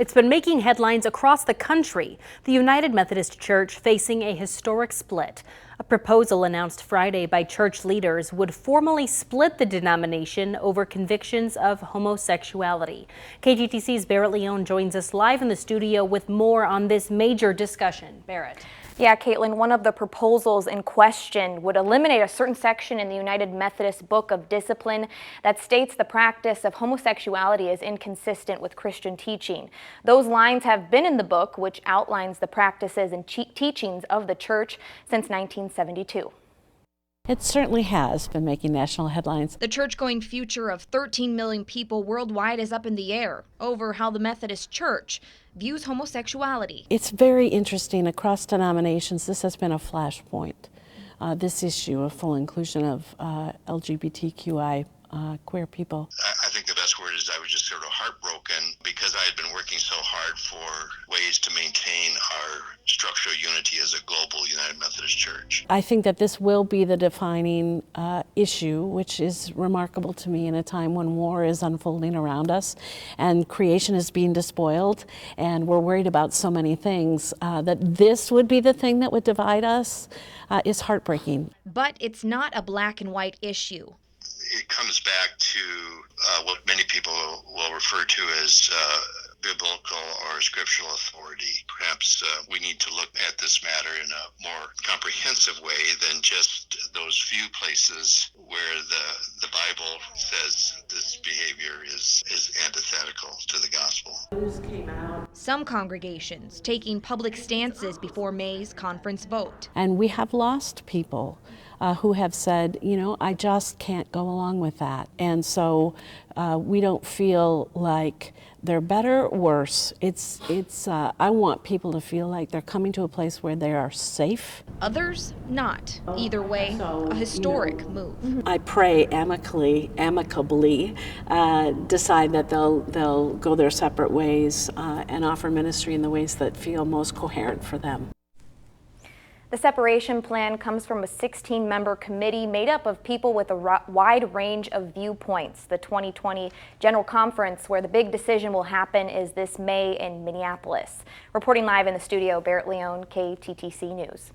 It's been making headlines across the country. The United Methodist Church facing a historic split. A proposal announced Friday by church leaders would formally split the denomination over convictions of homosexuality. KGTC's Barrett Leone joins us live in the studio with more on this major discussion. Barrett. Yeah, Caitlin, one of the proposals in question would eliminate a certain section in the United Methodist Book of Discipline that states the practice of homosexuality is inconsistent with Christian teaching. Those lines have been in the book, which outlines the practices and teachings of the church since 1972. It certainly has been making national headlines. The church-going future of 13 million people worldwide is up in the air over how the Methodist Church views homosexuality. It's very interesting across denominations. This has been a flashpoint. This issue of full inclusion of LGBTQI queer people. I think the best word is I was just sort of heartbroken because I had been working so hard for ways to maintain our structural unity as a global United Methodist Church. I think that this will be the defining issue, which is remarkable to me in a time when war is unfolding around us and creation is being despoiled and we're worried about so many things. That this would be the thing that would divide us is heartbreaking. But it's not a black and white issue. It comes back to what many people will refer to as biblical or scriptural authority. Perhaps we need to look at this matter in a more comprehensive way than just those few places where the Bible says this behavior is antithetical to the gospel. Some congregations taking public stances before May's conference vote. And we have lost people who have said, you know, I just can't go along with that. And so we don't feel like they're better or worse. I want people to feel like they're coming to a place where they are safe. Others not. Either way, a historic move. I pray amicably decide that they'll go their separate ways and offer ministry in the ways that feel most coherent for them. The separation plan comes from a 16-member committee made up of people with a wide range of viewpoints. The 2020 General Conference, where the big decision will happen, is this May in Minneapolis. Reporting live in the studio, Barrett Leone, KTTC News.